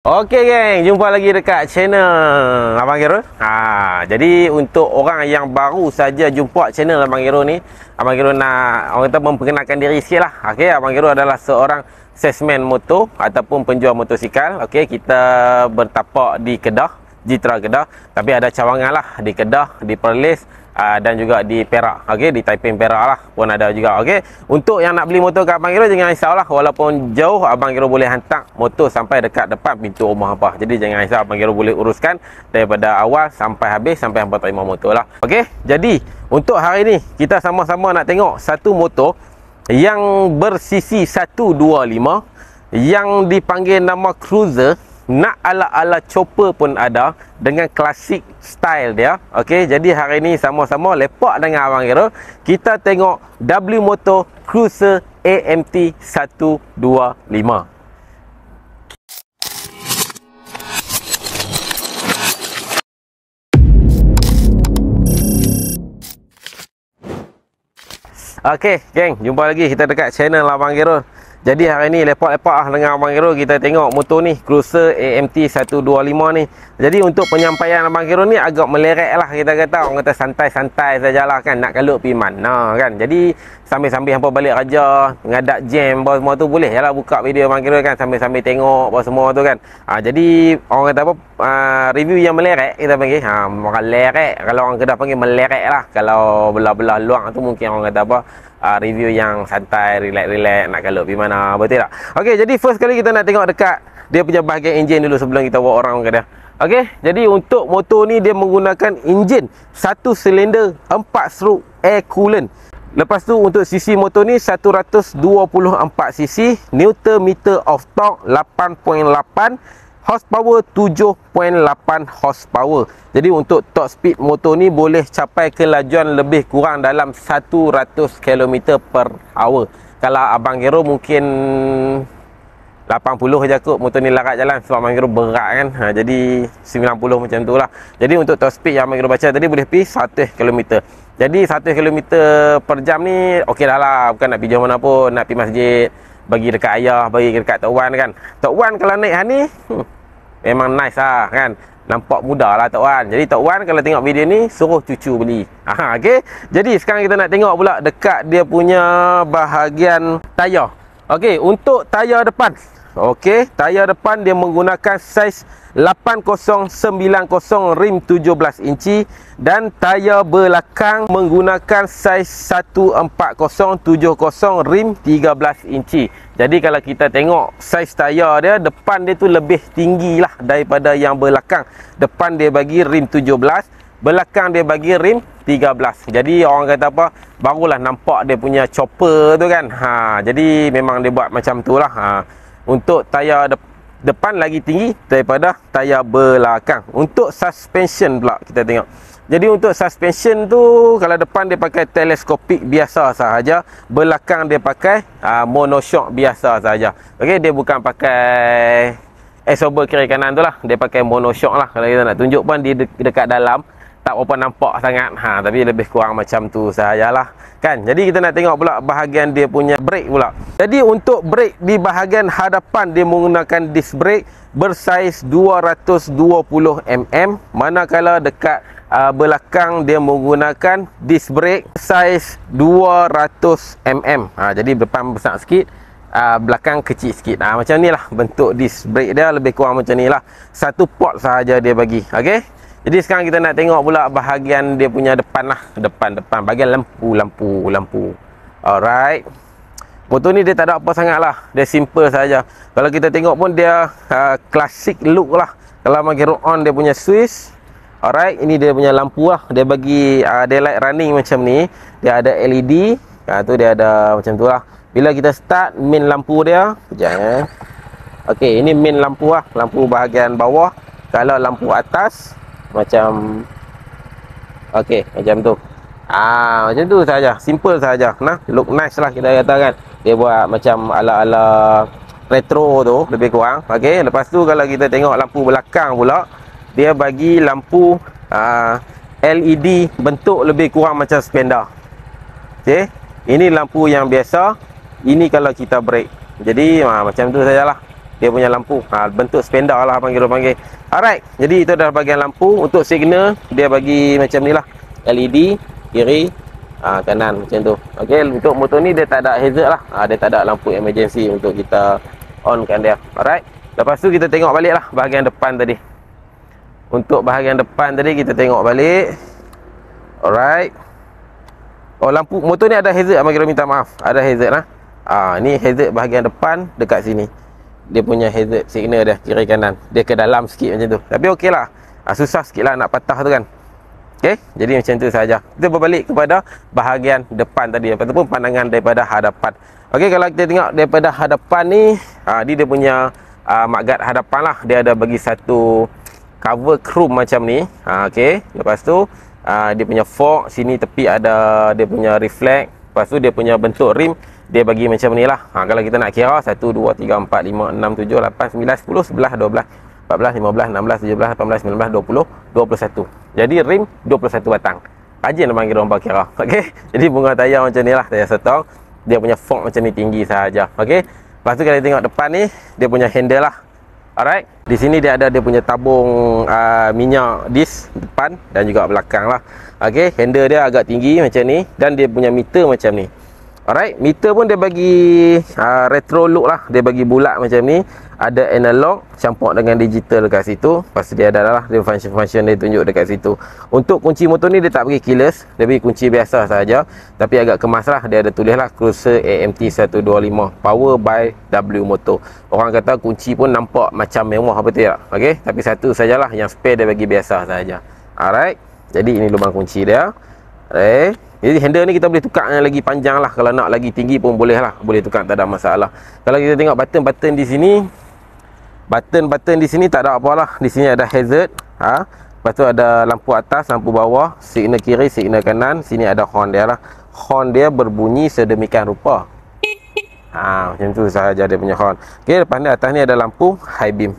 Okey geng, jumpa lagi dekat channel Abang Gero. Jadi untuk orang yang baru saja jumpa channel Abang Gero ni, Abang Gero nak orang kata memperkenalkan diri sikit lah. Okey, Abang Gero adalah seorang salesman motor ataupun penjual motosikal. Okey, kita bertapak di Kedah, Jitra Kedah, tapi ada cawangan lah di Kedah, di Perlis, dan juga di Perak. Okey, di Taiping Perak lah pun ada juga. Okey, untuk yang nak beli motor kat Abang Gero, jangan risaulah, walaupun jauh Abang Gero boleh hantar motor sampai dekat depan pintu rumah apa. Jadi jangan risau, Abang Gero boleh uruskan daripada awal sampai habis, sampai hampa terima motor lah. Okey, jadi untuk hari ni kita sama-sama nak tengok satu motor yang bersisi 125 yang dipanggil nama Cruiser. Nak ala-ala chopper pun ada dengan klasik style dia. Okey, jadi hari ni sama-sama lepak dengan Abang Gero, kita tengok W Motor Cruiser AMT 125. Okey, geng, jumpa lagi kita dekat channel Abang Gero. Jadi hari ni lepak-lepak lah dengan Abang Gero, kita tengok motor ni, Cruiser AMT 125 ni. Jadi untuk penyampaian Abang Gero ni agak melerek lah, kita kata orang kata santai-santai sajalah kan, nak kalau pergi mana kan. Jadi sambil-sambil hampa balik kerja, ngadak jam bawa semua tu, boleh yalah buka video Abang Gero kan, sambil-sambil tengok bawa semua tu kan. Jadi orang kata apa, review yang melerek kita panggil. Orang lerek, kalau orang Kedah panggil melerek lah. Kalau belah-belah luang tu mungkin orang kata apa, review yang santai, relax-relax, nak kalau pergi mana, betul tak? Okey, jadi first kali kita nak tengok dekat dia punya bahagian enjin dulu sebelum kita bawa orang ke dia. Okey, jadi untuk motor ni dia menggunakan enjin 1 silinder 4 stroke air coolant. Lepas tu untuk cc motor ni 124 cc, Newton meter of torque 8.8, horsepower 7.8 horsepower. Jadi untuk top speed motor ni boleh capai kelajuan lebih kurang dalam 100 km/h. Kalau Abang Gero mungkin 80 je kot motor ni larat jalan, sebab Abang Gero berat kan. Jadi 90 macam tu lah. Jadi untuk top speed yang Abang Gero baca tadi boleh pergi 100 km. Jadi 100 km per jam ni okey dah lah, bukan nak pergi jauh mana pun, nak pergi masjid, bagi dekat ayah, bagi dekat Tok Wan kan. Tok Wan kalau naik ni memang nice lah kan, nampak mudah lah Tok Wan. Jadi Tok Wan kalau tengok video ni suruh cucu beli. Okey, jadi sekarang kita nak tengok pula dekat dia punya bahagian tayar. Okey, untuk tayar depan, okey, tayar depan dia menggunakan saiz 8090 rim 17 inci, dan tayar belakang menggunakan saiz 14070 rim 13 inci. Jadi kalau kita tengok saiz tayar dia, depan dia tu lebih tinggi lah daripada yang belakang. Depan dia bagi rim 17, belakang dia bagi rim 13. Jadi orang kata apa, barulah nampak dia punya chopper tu kan. Jadi memang dia buat macam tu lah. Untuk tayar depan lagi tinggi daripada tayar belakang. Untuk suspension pula kita tengok. Jadi untuk suspension tu, kalau depan dia pakai teleskopik biasa sahaja, belakang dia pakai monoshock biasa sahaja. Okey, dia bukan pakai absorber kiri kanan tu lah, dia pakai monoshock lah. Kalau kita nak tunjuk pun di dekat dalam tak berapa nampak sangat, tapi lebih kurang macam tu sahajalah kan. Jadi kita nak tengok pula bahagian dia punya brake pula. Jadi untuk brake di bahagian hadapan dia menggunakan disc brake bersaiz 220 mm, manakala dekat belakang dia menggunakan disc brake saiz 200 mm. Jadi depan besar sikit, belakang kecil sikit. Macam ni lah bentuk disc brake dia, lebih kurang macam ni lah. Satu port sahaja dia bagi. Okey, jadi sekarang kita nak tengok pula bahagian dia punya depan lah. Depan bahagian lampu. Alright, motor ni dia tak ada apa sangat lah, dia simple saja. Kalau kita tengok pun dia classic look lah. Kalau bagi roll on dia punya switch. Alright, ini dia punya lampu lah. Dia bagi daylight running macam ni. Dia ada LED, tu dia ada macam tu lah. Bila kita start main lampu dia, sekejap Okey, ini main lampu lah, lampu bahagian bawah. Kalau lampu atas macam okey, macam tu. Macam tu saja, simple saja. Look nice lah kita katakan. Dia buat macam ala-ala retro tu lebih kurang. Okey, lepas tu kalau kita tengok lampu belakang pula, dia bagi lampu LED bentuk lebih kurang macam spender. Okey, ini lampu yang biasa, ini kalau kita brake. Jadi macam tu sajalah. dia punya lampu. Bentuk spender lah panggil. Alright, jadi itu adalah bahagian lampu. Untuk signal dia bagi macam ni lah, LED kiri, kanan macam tu. Okey, untuk motor ni dia tak ada hazard lah. Dia tak ada lampu emergency untuk kita onkan dia. Alright, lepas tu kita tengok balik lah bahagian depan tadi. Untuk bahagian depan tadi kita tengok balik. Alright. Oh, lampu motor ni ada hazard, abang kira minta maaf. Ada hazard lah. Ni hazard bahagian depan dekat sini. Dia punya hazard signal dia kiri kanan. Dia ke dalam sikit macam tu. Tapi okey lah. Susah sikit lah nak patah tu kan. Okey, jadi macam tu saja. Kita berbalik kepada bahagian depan tadi ataupun pandangan daripada hadapan. Okey, kalau kita tengok daripada hadapan ni, dia punya mudguard hadapan lah. Dia ada bagi satu cover chrome macam ni. Okey, lepas tu dia punya fork sini tepi ada dia punya reflect. Lepas tu dia punya bentuk rim dia bagi macam ni lah. Kalau kita nak kira 1, 2, 3, 4, 5, 6, 7, 8, 9, 10, 11, 12, 14, 15, 16, 17, 18, 19, 20, 21. Jadi rim 21 batang. Rajin abang kira orang kira. Okey, jadi bunga tayar macam ni lah, tayar setong. Dia punya fork macam ni tinggi sahaja. Okey, lepas tu kalau kita tengok depan ni, dia punya handle lah. Alright, di sini dia ada dia punya tabung minyak disk depan dan juga belakang lah. Okey, handle dia agak tinggi macam ni dan dia punya meter macam ni. Alright, meter pun dia bagi retro look lah. Dia bagi bulat macam ni. Ada analog campur dengan digital dekat situ. Lepas tu dia ada lah dia function dia tunjuk dekat situ. Untuk kunci motor ni dia tak bagi keyless, dia bagi kunci biasa saja. Tapi agak kemas lah. Dia ada tulis lah Cruiser AMT 125 Power by W Motor. Orang kata kunci pun nampak macam mewah, betul tak? Okey, tapi satu sajalah yang spare dia bagi biasa saja. Alright, jadi ini lubang kunci dia. Alright. Jadi handle ni kita boleh tukar yang lagi panjang lah. Kalau nak lagi tinggi pun boleh lah. Boleh tukar, tak ada masalah. Kalau kita tengok button-button di sini, button-button di sini tak ada apa lah. Di sini ada hazard. Lepas tu ada lampu atas, lampu bawah, signal kiri, signal kanan. Sini ada horn dia lah. Horn dia berbunyi sedemikian rupa. Macam tu sahaja dia punya horn. Okey, lepas ni atas ni ada lampu high beam.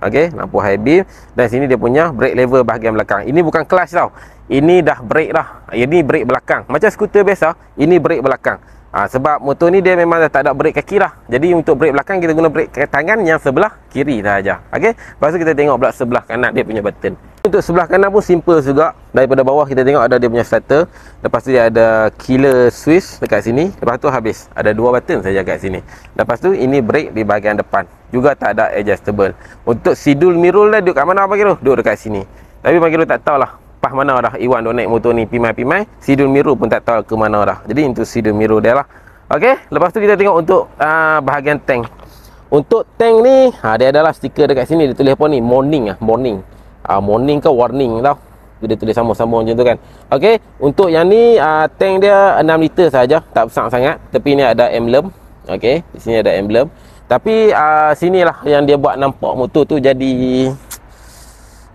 Okey, lampu high beam. Dan sini dia punya brake lever bahagian belakang. Ini bukan clutch tau. Ini dah brake dah. Ini brake belakang. Macam skuter biasa, ini brake belakang. Sebab motor ni dia memang dah tak ada brake kaki dah. Jadi untuk brake belakang kita guna brake tangan yang sebelah kiri sahaja. Okey. Lepas tu kita tengok pula sebelah kanan dia punya button. Untuk sebelah kanan pun simple juga. Daripada bawah kita tengok ada dia punya starter. Lepas tu dia ada killer switch dekat sini. Lepas tu habis. Ada 2 button saja kat sini. Lepas tu ini brake di bahagian depan. Juga tak ada adjustable. Untuk sidul mirror dah duduk kat mana Abang Kiro? Duduk dekat sini. Tapi Abang Kiro tak tahulah pas mana dah Iwan duk naik motor ni pimai-pimai. Sidul mirror pun tak tahu ke mana dah. Jadi untuk sidul mirror dia lah. Okey, lepas tu kita tengok untuk bahagian tank. Untuk tank ni, dia adalah stiker dekat sini. Dia tulis apa ni? Morning morning. Morning ke warning tau. Dia tulis sama-sama macam tu kan. Okey, untuk yang ni tank dia 6 liter saja, tak besar sangat. Tapi ni ada emblem. Okey, di sini ada emblem. Tapi sinilah yang dia buat nampak motor tu jadi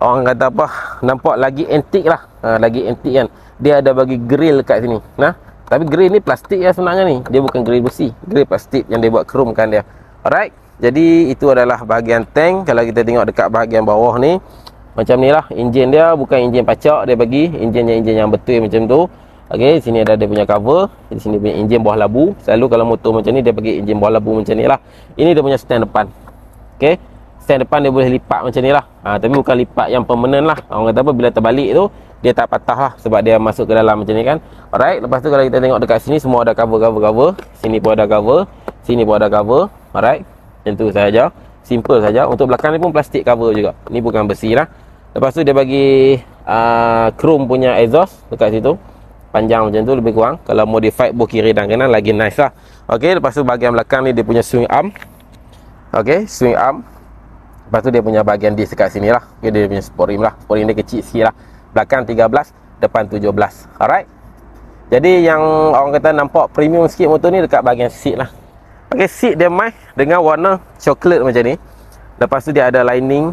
orang kata apa? Nampak lagi antik lah. Lagi antik kan. Dia ada bagi grill kat sini. Tapi grill ni plastik ya sebenarnya ni. Dia bukan grill besi. Grill plastik yang dia buat chrome kan dia. Alright. Jadi itu adalah bahagian tank. Kalau kita tengok dekat bahagian bawah ni, macam ni lah. Enjin dia bukan enjin pacak. Dia bagi enjin yang betul macam tu. Okey, sini ada dia punya cover. Di sini punya enjin bawah labu. Selalu kalau motor macam ni dia bagi enjin bawah labu macam ni lah. Ini dia punya stand depan. Okey. Stand depan dia boleh lipat macam ni lah. Tapi bukan lipat yang permanent lah. Orang kata apa, bila terbalik tu dia tak patah lah. Sebab dia masuk ke dalam macam ni kan. Alright. Lepas tu kalau kita tengok dekat sini semua ada cover. Sini pun ada cover. Sini pun ada cover. Alright. Macam tu sahaja. Simple saja. Untuk belakang ni pun plastik cover juga. Ni bukan besi lah. Lepas tu dia bagi chrome punya exhaust dekat situ. Panjang macam tu lebih kurang. Kalau modified bawah kiri dan kanan lagi nice lah. Okey, lepas tu bahagian belakang ni dia punya swing arm. Okey, swing arm. Lepas tu dia punya bahagian disc dekat sini lah. Okay, dia punya sport rim lah. Sport rim dia kecil sikit lah. Belakang 13, depan 17. Alright. Jadi yang orang kata nampak premium sikit motor ni dekat bahagian seat lah. Okey, seat dia matte dengan warna coklat macam ni. Lepas tu dia ada lining.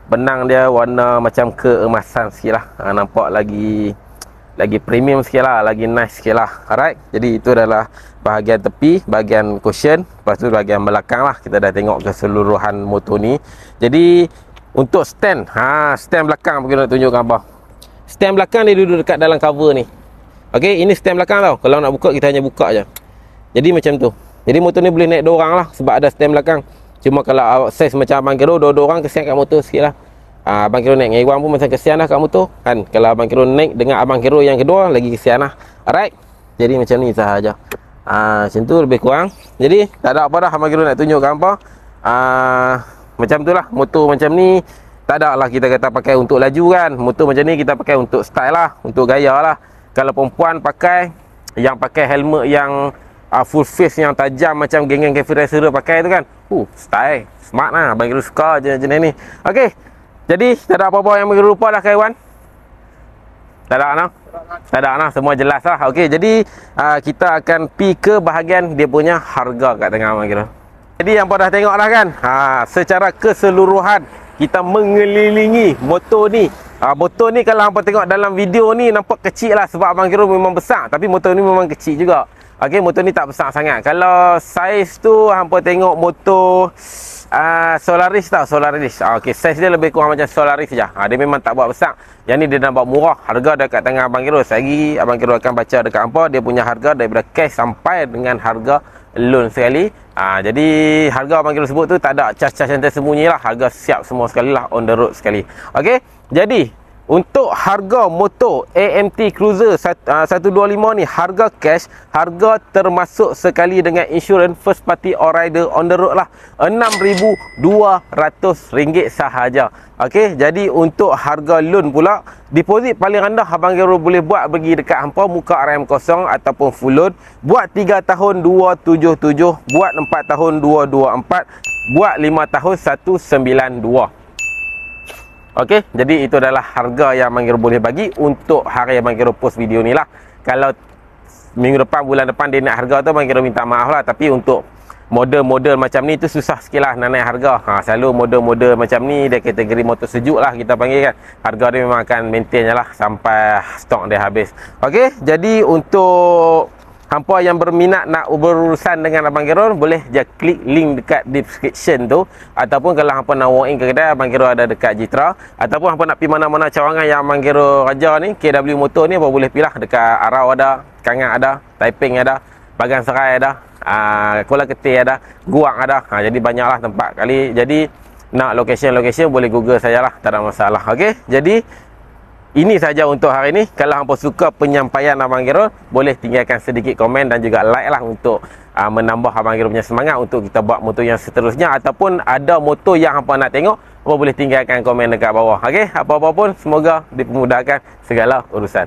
Benang dia warna macam keemasan sikit lah. Nampak lagi premium sikit lah, lagi nice sikit lah. Alright. Jadi itu adalah bahagian tepi, bahagian cushion. Lepas tu bahagian belakang lah. Kita dah tengok keseluruhan motor ni. Jadi untuk stand, stand belakang pergi nak tunjukkan apa. Stand belakang dia duduk dekat dalam cover ni. Okey, ini stand belakang tau. Kalau nak buka kita hanya buka je. Jadi macam tu. Jadi motor ni boleh naik 2 orang lah sebab ada stand belakang. Cuma kalau awak saiz macam Abang Kiro, dua-dua orang kesian kat motor sikit lah. Abang Kiro naik dengan Iwan pun macam kesian lah kat motor kan. Kalau Abang Kiro naik dengan Abang Kiro yang kedua, lagi kesian lah. Alright, jadi macam ni sahaja. Macam tu lebih kurang. Jadi tak ada apa dah Abang Kiro nak tunjukkan apa. Macam tu lah, motor macam ni tak ada lah kita kata pakai untuk laju kan. Motor macam ni kita pakai untuk style lah, untuk gaya lah. Kalau perempuan pakai, yang pakai helmet yang full face yang tajam macam geng-geng cafe racer pakai tu kan, style, smart lah. Abang Kiro suka jenis ni. Okey, jadi tak ada apa-apa yang Abang Kiro lupa dah kawan. Tak ada nah? Tak ada nah, semua jelas lah. Okey, jadi kita akan pi ke bahagian dia punya harga kat tengah Abang Kiro. Jadi yang dah tengok dah kan, secara keseluruhan kita mengelilingi motor ni. Motor ni kalau hampa tengok dalam video ni nampak kecil lah, sebab Abang Kiro memang besar, tapi motor ni memang kecil juga. Okey, motor ni tak besar sangat. Kalau saiz tu hampa tengok motor Solaris tau, Solaris. Okey, saiz dia lebih kurang macam Solaris saja. Dia memang tak buat besar. Yang ni dia nak buat murah. Harga dekat tangan Abang Kiro. Sehari Abang Kiro akan baca dekat hampa dia punya harga daripada cash sampai dengan harga loan sekali. Jadi harga Abang Kiro sebut tu tak ada cas-cas yang tersembunyi lah. Harga siap semua sekali lah, on the road sekali. Okey, jadi untuk harga motor AMT Cruiser 125 ni, harga cash, harga termasuk sekali dengan insurans first party all rider on the road lah, RM6,200 sahaja. Okey, jadi untuk harga loan pula, deposit paling rendah Abang Kiro boleh buat bagi dekat hampa muka RM0 ataupun full loan. Buat 3 tahun 277, buat 4 tahun 224, buat 5 tahun 192. Okey, jadi itu adalah harga yang Abang Kiro boleh bagi untuk hari Abang Kiro post video ni lah. Kalau minggu depan, bulan depan dia naik harga tu, Abang Kiro minta maaf lah. Tapi untuk model-model macam ni tu susah sikit lah nak naik harga. Selalu model-model macam ni dia kategori motor sejuk lah kita panggil kan. Harga dia memang akan maintain je lah sampai stok dia habis. Okey, jadi untuk hampa yang berminat nak berurusan dengan Abang Kiro, boleh je klik link dekat description tu. Ataupun kalau hampa nak walk in ke kedai, Abang Kiro ada dekat Jitra. Ataupun hampa nak pergi mana-mana cawangan yang Abang Kiro raja ni, KW Motor ni, apa boleh pilih dekat Arau ada, Kangat ada, Taiping ada, Bagan Serai ada, Kuala Ketir ada, Guang ada. Jadi banyaklah tempat kali. Jadi nak location boleh Google sajalah, tak ada masalah. Okey, jadi ini saja untuk hari ini. Kalau hampa suka penyampaian Abang Kiro, boleh tinggalkan sedikit komen dan juga like lah untuk menambah Abang Kiro punya semangat untuk kita buat motor yang seterusnya. Ataupun ada motor yang hampa nak tengok, hampa boleh tinggalkan komen dekat bawah. Okey, apa-apa pun semoga dipermudahkan segala urusan.